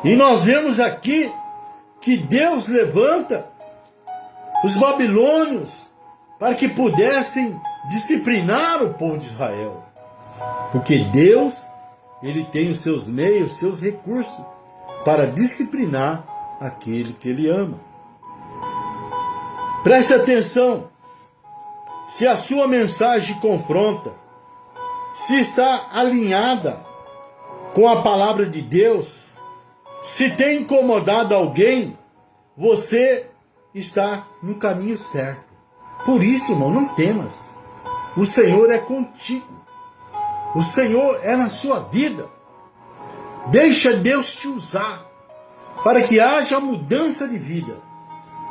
E nós vemos aqui que Deus levanta os babilônios, para que pudessem disciplinar o povo de Israel. Porque Deus, ele tem os seus meios, seus recursos para disciplinar aquele que ele ama. Preste atenção. Se a sua mensagem confronta, se está alinhada com a palavra de Deus, se tem incomodado alguém, você está no caminho certo. Por isso, irmão, não temas. O Senhor é contigo. O Senhor é na sua vida. Deixa Deus te usar para que haja mudança de vida.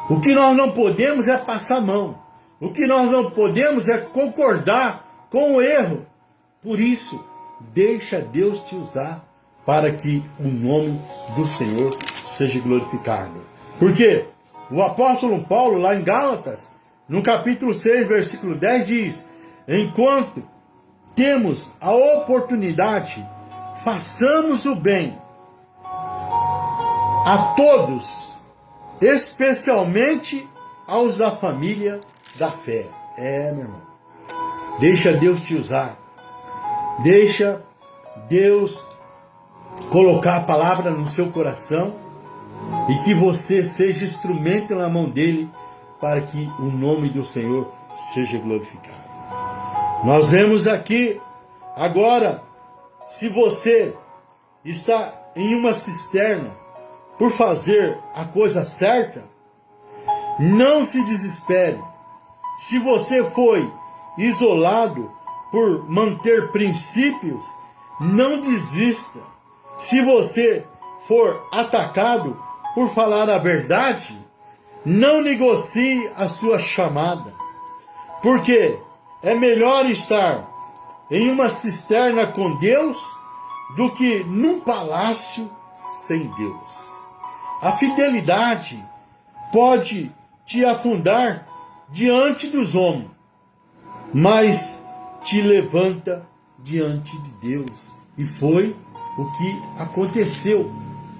O que nós não podemos é passar a mão. O que nós não podemos é concordar com o erro. Por isso, deixa Deus te usar para que o nome do Senhor seja glorificado. Porque o apóstolo Paulo, lá em Gálatas, no capítulo 6, versículo 10, diz: enquanto temos a oportunidade, façamos o bem a todos, especialmente aos da família da fé. Meu irmão, deixa Deus te usar. Deixa Deus colocar a palavra no seu coração e que você seja instrumento na mão dele para que o nome do Senhor seja glorificado. Nós vemos aqui agora, se você está em uma cisterna por fazer a coisa certa, não se desespere. Se você foi isolado por manter princípios, não desista. Se você for atacado por falar a verdade, não negocie a sua chamada. Porque é melhor estar em uma cisterna com Deus do que num palácio sem Deus. A fidelidade pode te afundar diante dos homens, mas te levanta diante de Deus. E foi o que aconteceu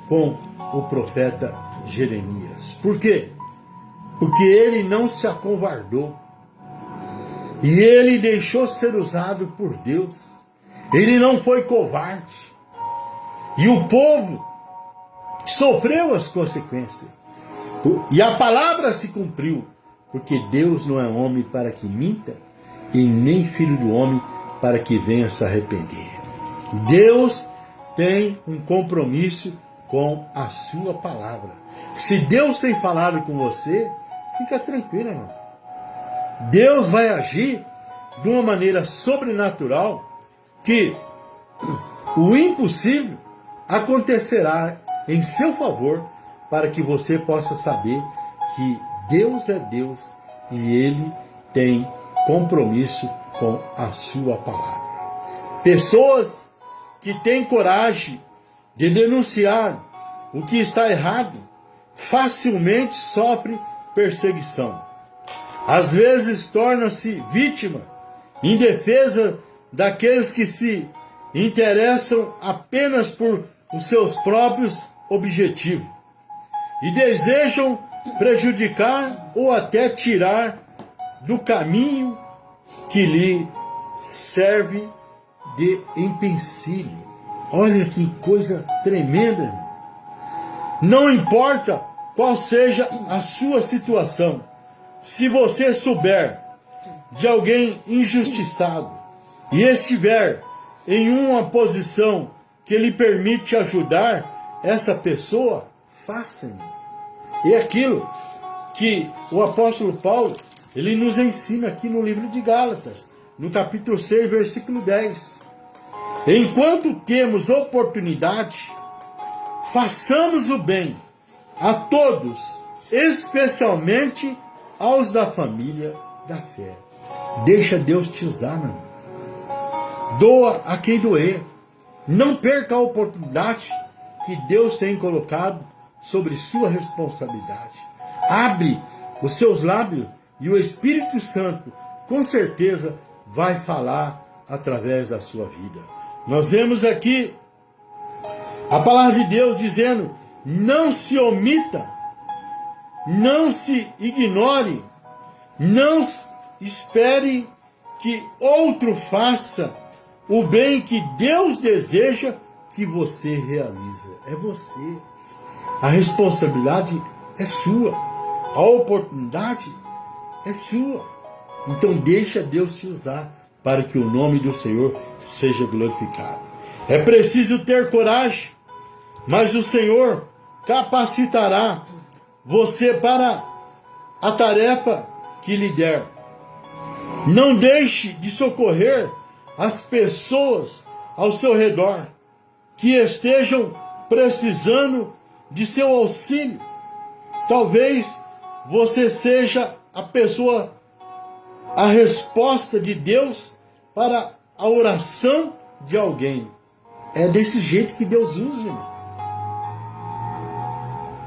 com o profeta Jeremias. Por quê? Porque ele não se acovardou. E ele deixou ser usado por Deus. Ele não foi covarde. E o povo sofreu as consequências. E a palavra se cumpriu. Porque Deus não é homem para que minta, e nem filho do homem para que venha se arrepender. Deus tem um compromisso com a sua palavra. Se Deus tem falado com você, fica tranquilo, irmão. Deus vai agir de uma maneira sobrenatural que o impossível acontecerá em seu favor para que você possa saber que Deus é Deus e Ele tem compromisso com a sua palavra. Pessoas que têm coragem de denunciar o que está errado facilmente sofrem perseguição. Às vezes torna-se vítima em defesa daqueles que se interessam apenas por os seus próprios objetivos e desejam prejudicar ou até tirar do caminho que lhe serve de empecilho. Olha que coisa tremenda, irmão. Não importa qual seja a sua situação, se você souber de alguém injustiçado e estiver em uma posição que lhe permite ajudar essa pessoa, faça, irmão. E aquilo que o apóstolo Paulo, ele nos ensina aqui no livro de Gálatas, no capítulo 6, versículo 10. Enquanto temos oportunidade, façamos o bem a todos, especialmente aos da família da fé. Deixa Deus te usar, meu irmão. Doa a quem doer. Não perca a oportunidade que Deus tem colocado sobre sua responsabilidade. Abre os seus lábios e o Espírito Santo com certeza vai falar através da sua vida. Nós vemos aqui a palavra de Deus dizendo: não se omita não se ignore, não espere que outro faça o bem que Deus deseja que você realize. É você. A responsabilidade é sua. A oportunidade é sua. Então deixa Deus te usar para que o nome do Senhor seja glorificado. É preciso ter coragem, mas o Senhor capacitará você para a tarefa que lhe der. Não deixe de socorrer as pessoas ao seu redor que estejam precisando de seu auxílio. Talvez você seja a pessoa, a resposta de Deus para a oração de alguém. É desse jeito que Deus usa, irmão.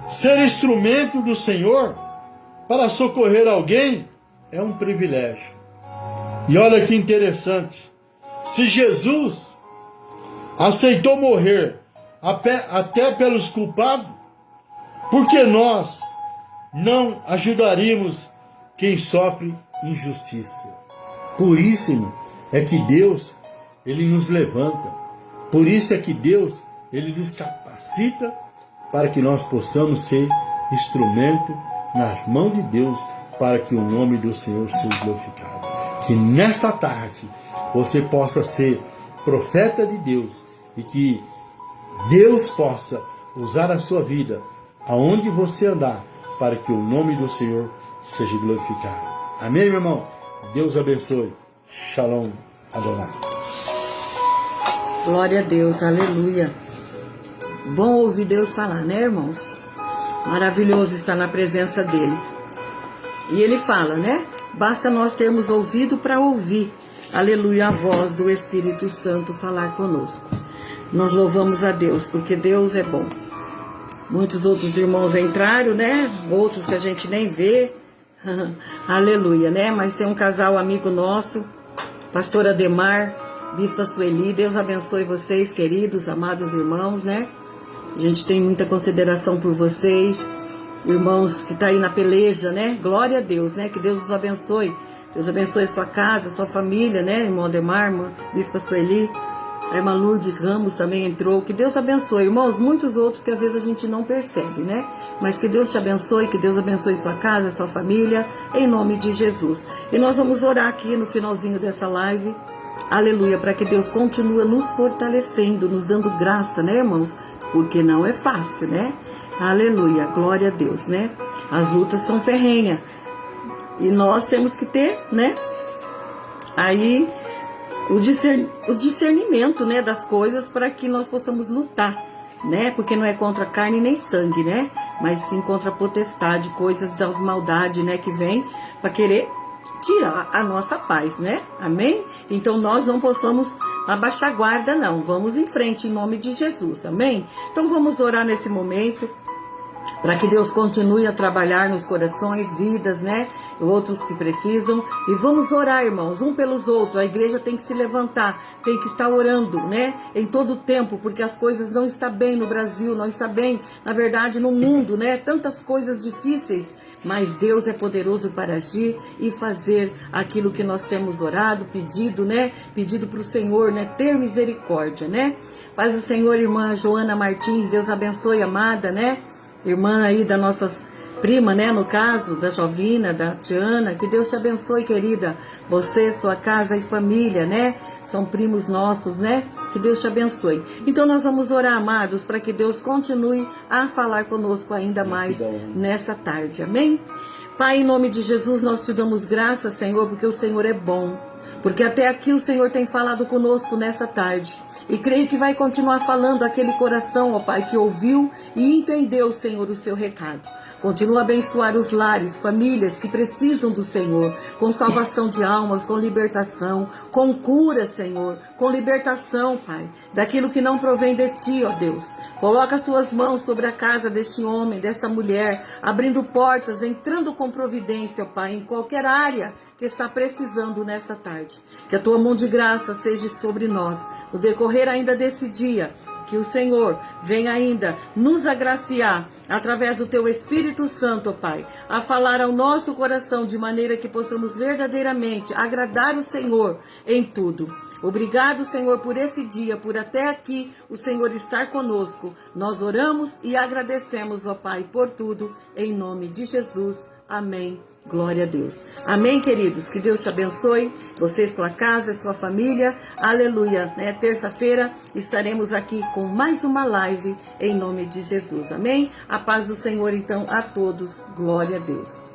Ser instrumento do Senhor para socorrer alguém é um privilégio. E olha que interessante. Se Jesus aceitou morrer até pelos culpados, por que nós não ajudaríamos quem sofre injustiça? Por isso, irmão, é que Deus, Ele nos levanta. Por isso é que Deus, Ele nos capacita para que nós possamos ser instrumento nas mãos de Deus para que o nome do Senhor seja glorificado. Que nessa tarde você possa ser profeta de Deus e que Deus possa usar a sua vida aonde você andar para que o nome do Senhor seja glorificado. Amém, meu irmão? Deus abençoe. Shalom Adonai. Glória a Deus, aleluia. Bom ouvir Deus falar, né, irmãos? Maravilhoso estar na presença dele. E ele fala, né? Basta nós termos ouvido para ouvir, aleluia, a voz do Espírito Santo falar conosco. Nós louvamos a Deus, porque Deus é bom. Muitos outros irmãos entraram, né? Outros que a gente nem vê. Aleluia, né? Mas tem um casal amigo nosso, pastor Ademar, bispa Sueli. Deus abençoe vocês, queridos, amados irmãos, né? A gente tem muita consideração por vocês, irmãos que tá aí na peleja, né? Glória a Deus, né? Que Deus os abençoe. Deus abençoe a sua casa, a sua família, né? Irmão Ademar, irmã bispa Sueli. A irmã Lourdes Ramos também entrou. Que Deus abençoe, irmãos. Muitos outros que às vezes a gente não percebe, né? Mas que Deus te abençoe, que Deus abençoe sua casa, sua família, em nome de Jesus. E nós vamos orar aqui no finalzinho dessa live, aleluia, para que Deus continue nos fortalecendo, nos dando graça, né, irmãos? Porque não é fácil, né? Aleluia, glória a Deus, né? As lutas são ferrenhas. E nós temos que ter, né? Aí o discernimento, né, das coisas para que nós possamos lutar, né? Porque não é contra carne nem sangue, né? Mas sim contra a potestade, coisas das maldades, né, que vem para querer tirar a nossa paz, né? Amém? Então nós não possamos abaixar a guarda, não. Vamos em frente em nome de Jesus, amém? Então vamos orar nesse momento para que Deus continue a trabalhar nos corações, vidas, né? Outros que precisam. E vamos orar, irmãos, um pelos outros. A igreja tem que se levantar, tem que estar orando, né? Em todo o tempo, porque as coisas não estão bem no Brasil, não está bem, na verdade, no mundo, né? Tantas coisas difíceis, mas Deus é poderoso para agir e fazer aquilo que nós temos orado, pedido, né? Pedido para o Senhor, né? Ter misericórdia, né? Paz do Senhor, irmã Joana Martins, Deus abençoe, amada, né? Irmã aí da nossas prima, né, no caso, da Jovina, da Tiana, que Deus te abençoe, querida, você, sua casa e família, né, são primos nossos, né, que Deus te abençoe. Então nós vamos orar, amados, para que Deus continue a falar conosco ainda mais nessa tarde, amém? Pai, em nome de Jesus, nós te damos graça, Senhor, porque o Senhor é bom, porque até aqui o Senhor tem falado conosco nessa tarde. E creio que vai continuar falando aquele coração, ó Pai, que ouviu e entendeu, Senhor, o seu recado. Continua a abençoar os lares, famílias que precisam do Senhor, com salvação de almas, com libertação, com cura, Senhor, com libertação, Pai, daquilo que não provém de Ti, ó Deus. Coloca suas mãos sobre a casa deste homem, desta mulher, abrindo portas, entrando com providência, ó Pai, em qualquer área que que está precisando nessa tarde. Que a tua mão de graça seja sobre nós, no decorrer ainda desse dia, que o Senhor venha ainda nos agraciar, através do teu Espírito Santo, ó Pai, a falar ao nosso coração de maneira que possamos verdadeiramente agradar o Senhor em tudo. Obrigado, Senhor, por esse dia, por até aqui o Senhor estar conosco. Nós oramos e agradecemos, ó Pai, por tudo, em nome de Jesus. Amém. Glória a Deus. Amém, queridos. Que Deus te abençoe. Você, sua casa, sua família. Aleluia. Terça-feira estaremos aqui com mais uma live em nome de Jesus. Amém. A paz do Senhor, então, a todos. Glória a Deus.